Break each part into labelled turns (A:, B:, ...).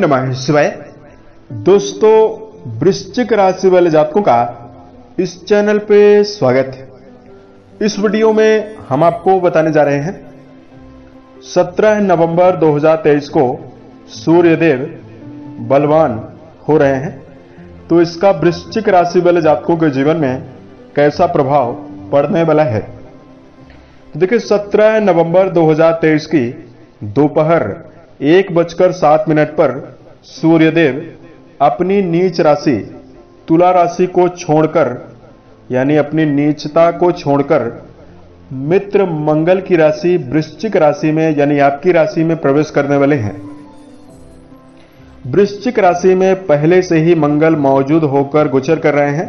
A: नमः शिवाय। दोस्तों, वृश्चिक राशि वाले जातकों का इस चैनल पे स्वागत है। इस वीडियो में हम आपको बताने जा रहे हैं 17 नवंबर 2023 को सूर्यदेव बलवान हो रहे हैं, तो इसका वृश्चिक राशि वाले जातकों के जीवन में कैसा प्रभाव पड़ने वाला है। तो देखिए, 17 नवंबर 2023 की दोपहर 1:07 पर सूर्यदेव अपनी नीच राशि तुला राशि को छोड़कर, यानी अपनी नीचता को छोड़कर मित्र मंगल की राशि वृश्चिक राशि में, यानी आपकी राशि में प्रवेश करने वाले हैं। वृश्चिक राशि में पहले से ही मंगल मौजूद होकर गोचर कर रहे हैं,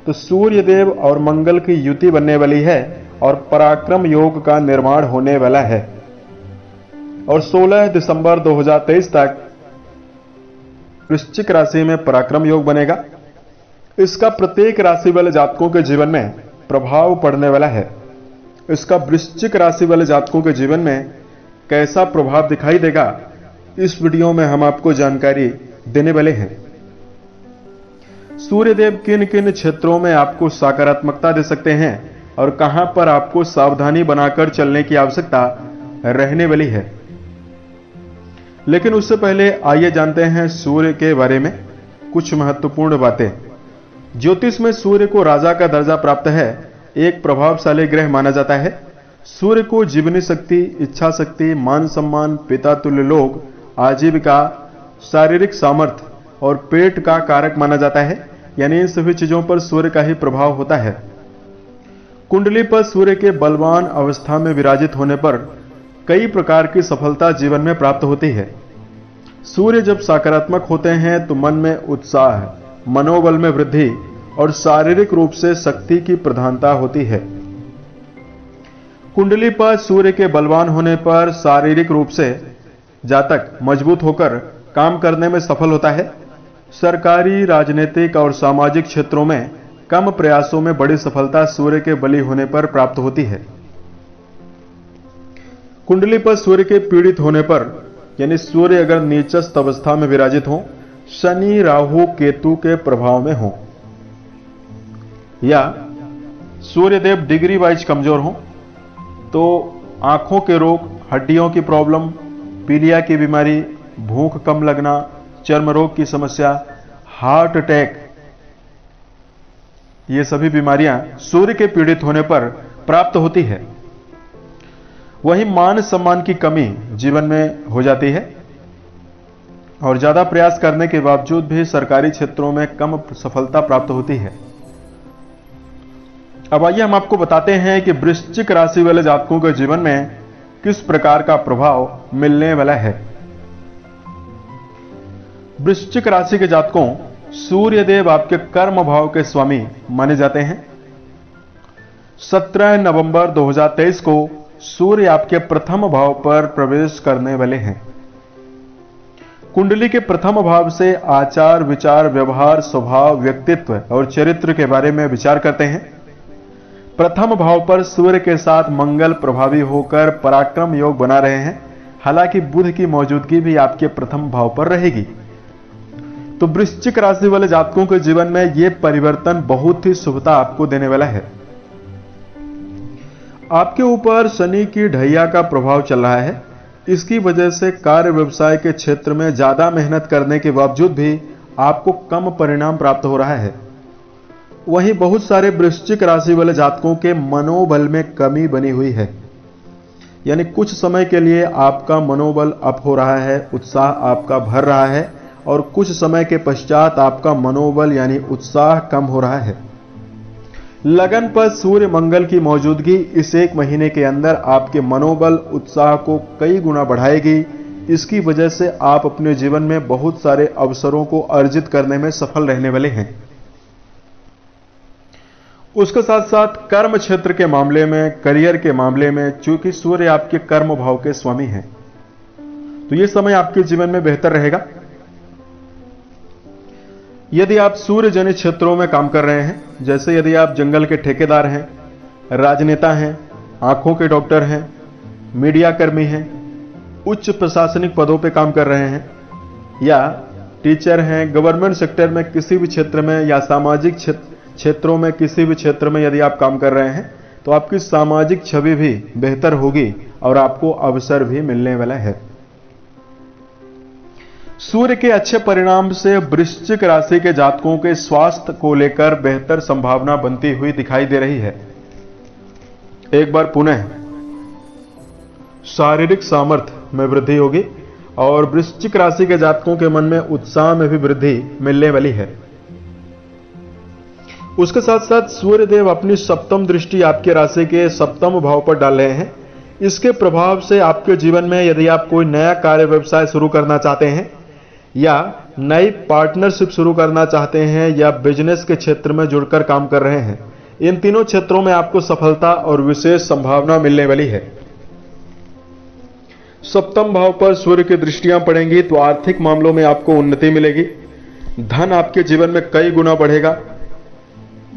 A: तो सूर्यदेव और मंगल की युति बनने वाली है और पराक्रम योग का निर्माण होने वाला है। और 16 दिसंबर 2023 तक वृश्चिक राशि में पराक्रम योग बनेगा। इसका प्रत्येक राशि वाले जातकों के जीवन में प्रभाव पड़ने वाला है। इसका वृश्चिक राशि वाले जातकों के जीवन में कैसा प्रभाव दिखाई देगा, इस वीडियो में हम आपको जानकारी देने वाले हैं। सूर्यदेव किन किन क्षेत्रों में आपको सकारात्मकता दे सकते हैं और कहां पर आपको सावधानी बनाकर चलने की आवश्यकता रहने वाली है। लेकिन उससे पहले आइए जानते हैं सूर्य के बारे में कुछ महत्वपूर्ण बातें। ज्योतिष में सूर्य को राजा का दर्जा प्राप्त है, एक प्रभावशाली ग्रह माना जाता है। सूर्य को जीवनी शक्ति, इच्छा शक्ति, मान सम्मान, पिता तुल्य लोग, आजीविका, शारीरिक सामर्थ्य और पेट का कारक माना जाता है, यानी इन सभी चीजों पर सूर्य का ही प्रभाव होता है। कुंडली पर सूर्य के बलवान अवस्था में विराजित होने पर कई प्रकार की सफलता जीवन में प्राप्त होती है। सूर्य जब सकारात्मक होते हैं तो मन में उत्साह, मनोबल में वृद्धि और शारीरिक रूप से शक्ति की प्रधानता होती है। कुंडली पर सूर्य के बलवान होने पर शारीरिक रूप से जातक मजबूत होकर काम करने में सफल होता है। सरकारी, राजनीतिक और सामाजिक क्षेत्रों में कम प्रयासों में बड़ी सफलता सूर्य के बली होने पर प्राप्त होती है। कुंडली पर सूर्य के पीड़ित होने पर, यानी सूर्य अगर नीचस्थ अवस्था में विराजित हो, शनि, राहु, केतु के प्रभाव में हो, या सूर्यदेव डिग्री वाइज कमजोर हो, तो आंखों के रोग, हड्डियों की प्रॉब्लम, पीलिया की बीमारी, भूख कम लगना, चर्म रोग की समस्या, हार्ट अटैक, ये सभी बीमारियां सूर्य के पीड़ित होने पर प्राप्त होती है। वहीं मान सम्मान की कमी जीवन में हो जाती है और ज्यादा प्रयास करने के बावजूद भी सरकारी क्षेत्रों में कम सफलता प्राप्त होती है। अब आइए हम आपको बताते हैं कि वृश्चिक राशि वाले जातकों के जीवन में किस प्रकार का प्रभाव मिलने वाला है। वृश्चिक राशि के जातकों, सूर्यदेव आपके कर्म भाव के स्वामी माने जाते हैं। 17 नवंबर 2023 को सूर्य आपके प्रथम भाव पर प्रवेश करने वाले हैं। कुंडली के प्रथम भाव से आचार, विचार, व्यवहार, स्वभाव, व्यक्तित्व और चरित्र के बारे में विचार करते हैं। प्रथम भाव पर सूर्य के साथ मंगल प्रभावी होकर पराक्रम योग बना रहे हैं। हालांकि बुध की मौजूदगी भी आपके प्रथम भाव पर रहेगी। तो वृश्चिक राशि वाले जातकों के जीवन में यह परिवर्तन बहुत ही शुभता आपको देने वाला है। आपके ऊपर शनि की ढैया का प्रभाव चल रहा है। इसकी वजह से कार्य व्यवसाय के क्षेत्र में ज्यादा मेहनत करने के बावजूद भी आपको कम परिणाम प्राप्त हो रहा है। वहीं बहुत सारे वृश्चिक राशि वाले जातकों के मनोबल में कमी बनी हुई है, यानी कुछ समय के लिए आपका मनोबल अप हो रहा है, उत्साह आपका भर रहा है, और कुछ समय के पश्चात आपका मनोबल यानी उत्साह कम हो रहा है। लगन पर सूर्य मंगल की मौजूदगी इस एक महीने के अंदर आपके मनोबल, उत्साह को कई गुना बढ़ाएगी। इसकी वजह से आप अपने जीवन में बहुत सारे अवसरों को अर्जित करने में सफल रहने वाले हैं। उसके साथ साथ कर्म क्षेत्र के मामले में, करियर के मामले में, चूंकि सूर्य आपके कर्म भाव के स्वामी हैं, तो यह समय आपके जीवन में बेहतर रहेगा। यदि आप सूर्य जनित क्षेत्रों में काम कर रहे हैं, जैसे यदि आप जंगल के ठेकेदार हैं, राजनेता हैं, आंखों के डॉक्टर हैं, मीडिया कर्मी हैं, उच्च प्रशासनिक पदों पर काम कर रहे हैं, या टीचर हैं, गवर्नमेंट सेक्टर में किसी भी क्षेत्र में या सामाजिक क्षेत्रों में किसी भी क्षेत्र में यदि आप काम कर रहे हैं तो आपकी सामाजिक छवि भी बेहतर होगी और आपको अवसर भी मिलने वाला है। सूर्य के अच्छे परिणाम से वृश्चिक राशि के जातकों के स्वास्थ्य को लेकर बेहतर संभावना बनती हुई दिखाई दे रही है। एक बार पुनः शारीरिक सामर्थ्य में वृद्धि होगी और वृश्चिक राशि के जातकों के मन में उत्साह में भी वृद्धि मिलने वाली है। उसके साथ साथ सूर्य देव अपनी सप्तम दृष्टि आपके राशि के सप्तम भाव पर डाल रहे हैं। इसके प्रभाव से आपके जीवन में यदि आप कोई नया कार्य व्यवसाय शुरू करना चाहते हैं या नई पार्टनरशिप शुरू करना चाहते हैं या बिजनेस के क्षेत्र में जुड़कर काम कर रहे हैं, इन तीनों क्षेत्रों में आपको सफलता और विशेष संभावना मिलने वाली है। सप्तम भाव पर सूर्य की दृष्टियां पड़ेंगी तो आर्थिक मामलों में आपको उन्नति मिलेगी। धन आपके जीवन में कई गुना बढ़ेगा।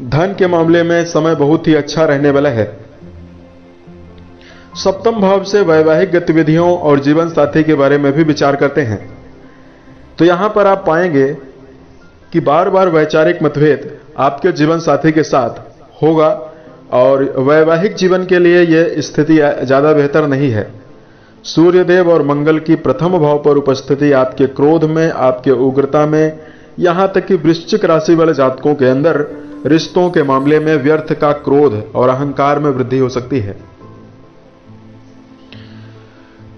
A: धन के मामले में समय बहुत ही अच्छा रहने वाला है। सप्तम भाव से वैवाहिक गतिविधियों और जीवन साथी के बारे में भी विचार करते हैं तो यहां पर आप पाएंगे कि बार बार वैचारिक मतभेद आपके जीवन साथी के साथ होगा और वैवाहिक जीवन के लिए यह स्थिति ज्यादा बेहतर नहीं है। सूर्यदेव और मंगल की प्रथम भाव पर उपस्थिति आपके क्रोध में, आपके उग्रता में, यहां तक कि वृश्चिक राशि वाले जातकों के अंदर रिश्तों के मामले में व्यर्थ का क्रोध और अहंकार में वृद्धि हो सकती है।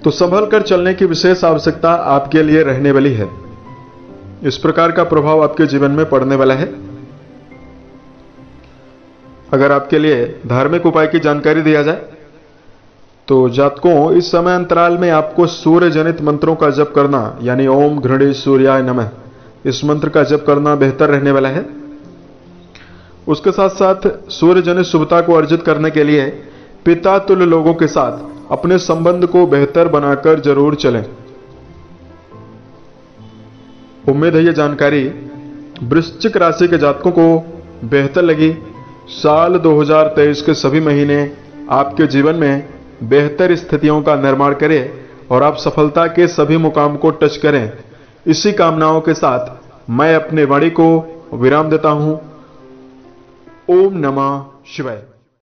A: तो संभल कर चलने की विशेष आवश्यकता आपके लिए रहने वाली है। इस प्रकार का प्रभाव आपके जीवन में पड़ने वाला है। अगर आपके लिए धार्मिक उपाय की जानकारी दिया जाए तो जातकों, इस समय अंतराल में आपको सूर्य जनित मंत्रों का जप करना यानी ओम घृणी सूर्याय नमः, इस मंत्र का जप करना बेहतर रहने वाला है। उसके साथ साथ सूर्य जनित शुभता को अर्जित करने के लिए पिता तुल्य लोगों के साथ अपने संबंध को बेहतर बनाकर जरूर चलें। उम्मीद है यह जानकारी वृश्चिक राशि के जातकों को बेहतर लगी। साल 2023 के सभी महीने आपके जीवन में बेहतर स्थितियों का निर्माण करें और आप सफलता के सभी मुकाम को टच करें। इसी कामनाओं के साथ मैं अपने वाणी को विराम देता हूं। ओम नमः शिवाय।